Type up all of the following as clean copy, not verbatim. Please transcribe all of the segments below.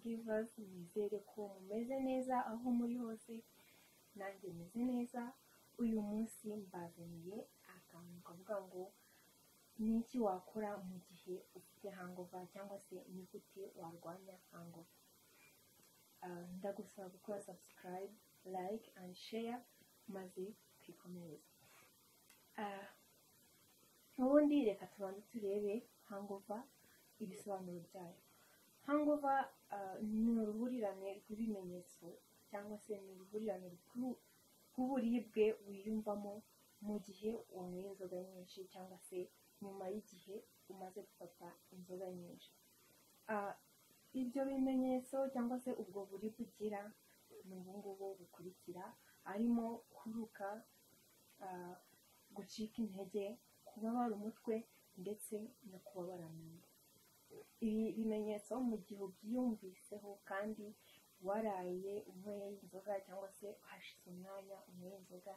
Divas, nizere ko mumeze neza aho muri hose, nanjye meze neza. Uyu munsi mbazaniye akantu kavuga ngo ni iki wakora mu gihe ufite hangover cyangwa se ni gute warwanya hangover. Ndagusaba gukora subscribe, like and share maze twikomereze. Ubundi reka tubanze turebe hangover ibisobanuro byayo. Hangover ni uruhurirane rw'ibimenyetso cyangwa se ni uruhurirane rw'uburibwe wiyumvamo mu gihe unyweye inzoga nyinshi cyangwa se nyuma y'igihe umaze gufata inzoga nyinshi. Ibyo bimenyetso cyangwa se ubwo buribwe ugira ni ubungubu bukurikira, harimo kuruka, gucika intege, kubabara umutwe ndetse no kubabara mu nda. Ibi bimenyetso mu gihe ubyiyumviseho kandi waraye unyweye inzoga cyangwa se hashize umwanya unyweye inzoga,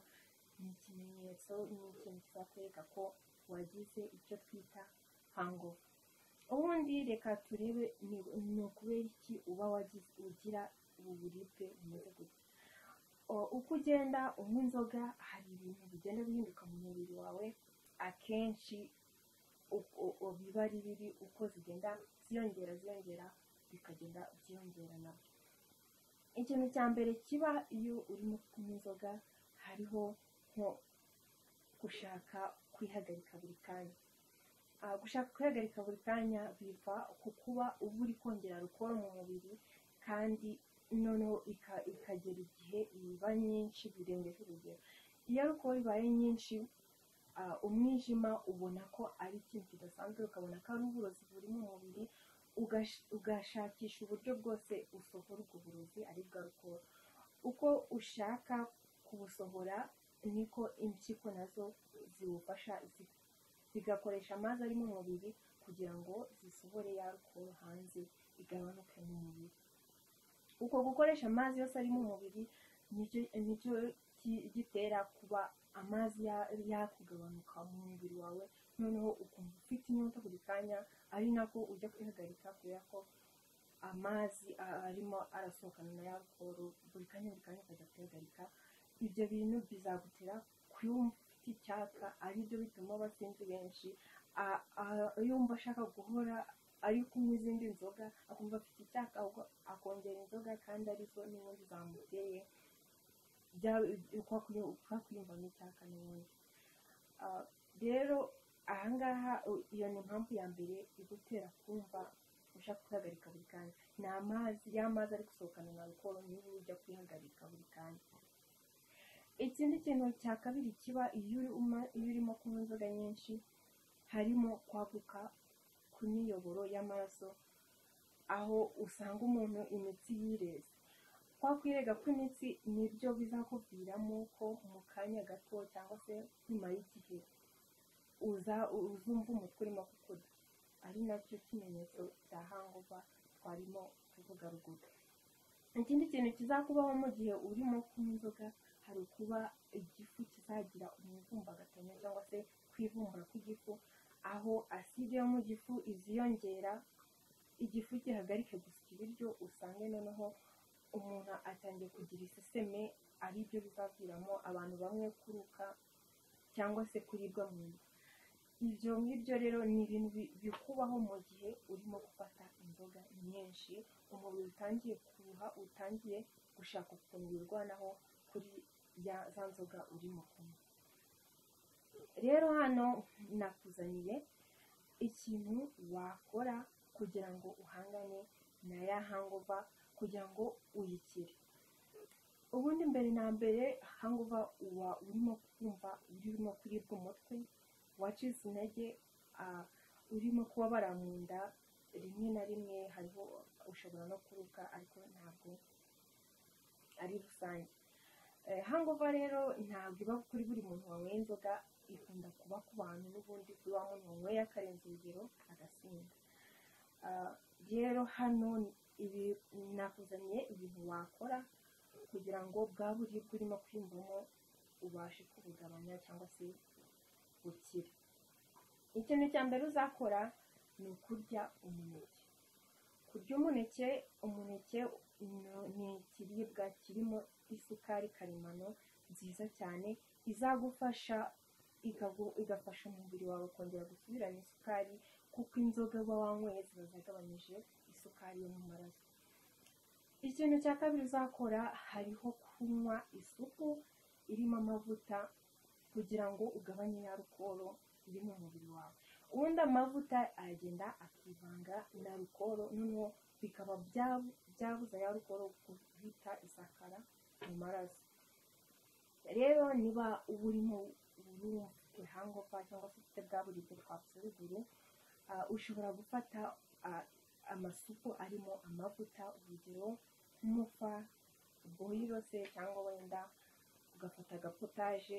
ni ikimenyetso, ni ikintu kizakwereka ko wagize icyo twita hangover. Ubundi reka turebe ni ukubera iki uba ugira ubu buribwe bumeze gutya. Uko ugenda unywa inzoga hari ibintu bigenda bihinduka mu mubiri wawe, akenshi biba ari bibi uko zigenda ziyongera bikagenda byiyongera nabyo. Ikintu cya mbere kiba iyo urimo kunywa inzoga, hariho nko gushaka kwihagarika buri kanya. Gushaka kwihagarika buri kanya biva ku kuba uba uri kongera alcohol mu mubiri, kandi noneho ikagera igihe iba nyinshi birengeje urugero. Iyo alcohol ibaye nyinshi, umwijima ubona ko ari ikintu kidasanzwe, ukabona ko ari uburozi buri mu mubiri, ugashakisha uburyo bwose usohora ubwo burozi ari bwo alcohol. Uko ushaka kubusohora niko impyiko nazo ziwufasha, zigakoresha amazi ari mu mubiri kugira ngo zisohore ya alcohol hanze igabanuke mu mubiri. Uko gukoresha amazi yose ari mu mubiri nicyo gitera kuba amazi yakugabanuka mu mubiri wawe, noneho ukumva ufite inyota buri kanya, ari nako ujya kwihagarika kubera ko amazi arimo arasohokana na ya alcohol buri kanya ukajya kwihagarika. Ibyo bintu bizagutera kuyumva ufite icyaka, aribyo bituma abasinzi benshi yumva ashaka guhora ari kunywa izindi nzoga, akumva afite icyaka ahubwo akongera inzoga kandi arizo n'ubundi zamuteye kwa kwiyumvamo icyaka n'ubundi. Rero ahangaha iyo ni impamvu ya mbere igutera kumva ushaka kwihagarika buri kanya, ni amazi ari gusohokana na alcohol niba ujya kwihagarika buri kanya. Ikindi kintu cya kabiri kiba iyo urimo kunywa inzoga nyinshi, harimo kwaguka kw'imiyoboro y'amaraso, aho usanga umuntu imitsi yireze. Kwa kwirega kw'imitsi nibyo bizakuviramo ko mu kanya gato cyangwa se nyuma y'igihe uzumva umutwe urimo kukurya, ari nacyo kimenyetso cya hangover twarimo tuvuga ruguru. Ikindi kintu kizakubaho mu gihe urimo kunywa inzoga, hari ukuba igifu kizagira umuvumbagatanya cyangwa se kwivumbura kw'igifu, aho aside yo mu gifu iziyongera, igifu gihagarike gusya ibiryo, usange noneho umuntu atangiye kugira iseseme, aribyo bizaviramo abantu bamwe kuruka cyangwa se kuribwa mu nda. Ibyo ngibyo rero ni ibintu bikubaho mu gihe urimo gufata inzoga nyinshi, umubiri utangiye kuruha, utangiye gushaka ukuntu wirwanaho kuri za nzoga urimo kunywa. Rero hano nakuzaniye ikintu wakora kugira ngo uhangane na ya hangover, kugira ngo uyikire. Ubundi mbere na mbere hangover urimo kumva urimo kuribwa umutwe, wacitse intege, urimo kubabara mu nda, rimwe na rimwe hariho ushobora no kuruka, ariko ntabwo ari rusange. Hangover rero ntabwo iba kuri buri muntu wanyweye inzoga, ikunda kuba ku bantu n'ubundi kuri wa muntu wanyweye akarenza urugero agasinda. Rero hano ibi nakuzaniye ibintu wakora kugira ngo bwa buribwe urimo kwiyumvamo ubashe kubugabanya cyangwa se gukira. Ikintu cya mbere uzakora ni ukurya umuneke. kurya umuneke ni ikiribwa kirimo isukari karemano nziza cyane izagufasha igafasha umubiri wawe kongera gusubirana isukari kuko inzoga uba wanyweye ziba zagabanyije isukari yo mu maraso. Ikintu cya kabiri uzakora hariho kunywa isupu irimo amavuta kugira ngo ugabanye ya alukoro iri mu mubiri wawe. Ubundi amavuta aragenda akivanga na alukoro noneho bikaba byabuza ya alukoro guhita isakara mu maraso. Rero niba urimo ufite hangover cyangwa se ufite bwa buribwe twavuze ruguru, ushobora gufata amasupu arimo amavuta, urugero nk'umufa, boyiro se, cyangwa wenda ugafata agapotaje.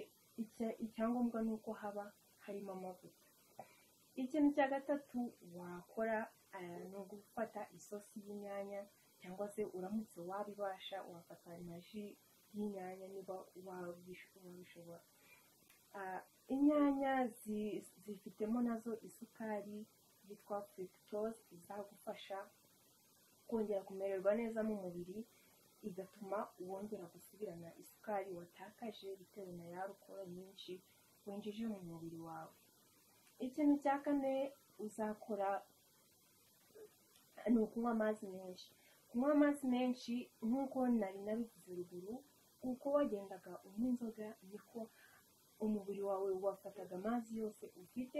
Icyangombwa ni uko haba harimo amavuta. Ikintu cya gatatu wakora ni ugufata isosi y'inyanya, cyangwa se uramutse wabibasha wafata na ji y'inyanya niba wabishobora. Inyanya zifitemo nazo isukari yitwa fructose izagufasha kongera kumererwa neza mu mubiri, igatuma wongera gusubirana isukari watakaje bitewe na ya alukoro nyinshi winjije mu mubiri wawe. Ikintu cya kane uzakora ni ukunywa amazi menshi. Kunywa amazi menshi nk'uko nari nabivuze ruguru, uko wagendaga unywa inzoga niko umubiri wawe wafataga amazi yose ufite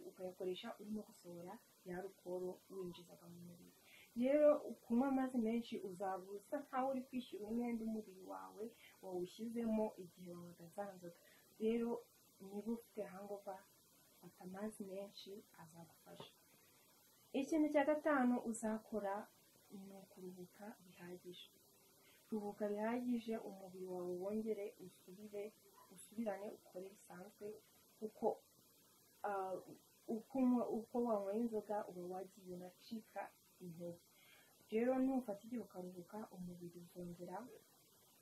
ukayakoresha urimo gusohora ya alukoro winjizaga mu mubiri. Rero kunywa amazi menshi uzabusa nkaho uri kwishyura umwenda umubiri wawe wawushyizemo igihe wanywaga za nzoga. Rero niba ufite hangover fata amazi menshi azagufasha. Ikintu cya gatanu uzakora ni ukuruhuka bihagije. Ruhuka bihagije umubiri wawe wongere usubirane ukore bisanzwe, kuko uko wanyweye inzoga uba wagiye unacika intege. Rero nufata igihe ukaruhuka umubiri uzongera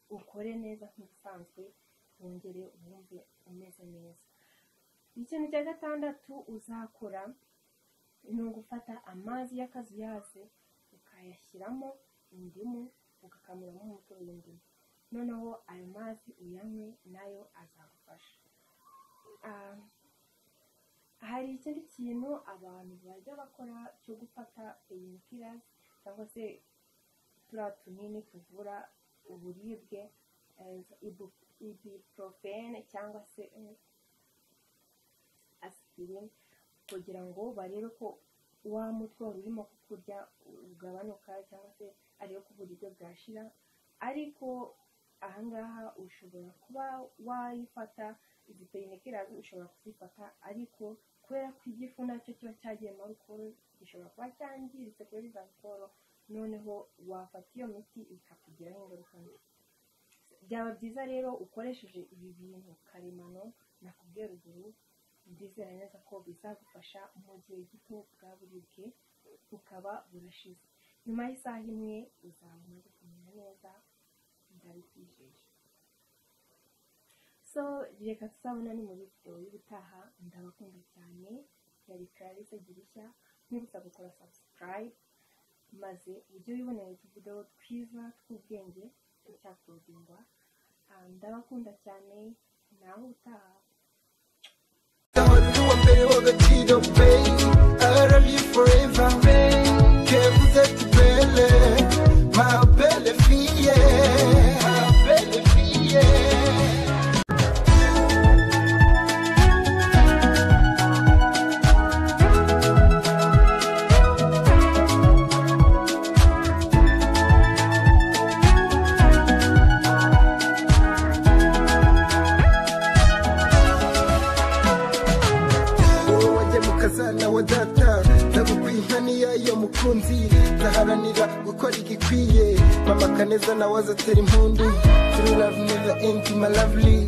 ukore neza nk'ibisanzwe, wongere wumve umeze neza. Ikintu cya gatandatu uzakora ni ugufata amazi y'akazuyaze ukayashyiramo indimu ugakamuramo umutobe w'indimu, noneho ayo mazi uyanywe nayo azagufasha. Hari ikindi kintu abantu bajya bakora cyo gufata painkillers cyangwa se turiya tunini tuvura uburibwe, ibuprofen cyangwa se aspirin, kugira ngo barebe ko wa mutwe urimo kukurya ugabanuka cyangwa se ariyo ku buribwe bwashira. Ariko ahangaha ushobora kuba wayifata izi painkillers, ushobora kuzifata ariko kubera ko igifu nacyo kiba cyagiyemo alukoro gishobora kuba cyangiritse kuri za alukoro, noneho wafata iyo miti ikakugiraho ingaruka mbi. Byaba byiza rero ukoresheje ibi bintu karemano nakubwiye ruguru, ndizera neza ko bizagufasha mu gihe gito bwa buribwe bukaba burashize. Nyuma y'isaha imwe uzaba umaze kumenya neza, ndabikwijeje. So reka tuzabona ni muri video y'ubutaha. Ndabakunda cyane, yari Clarisse Girishya, mwibutsa gukora subscribe maze ujye wibonera utuvideo twiza tw'ubwenge ducyakodingwa. Ndabakunda cyane, nawe utaha. I love you forever, que vous êtes belle, ma belle fille, ma belle fille. Kazana wa data ndagukwihaniya iyo mukunzi, ndaharanira gukora igikwiye, mama Kaneza nawe azatera impundu. True love never ends my lovely.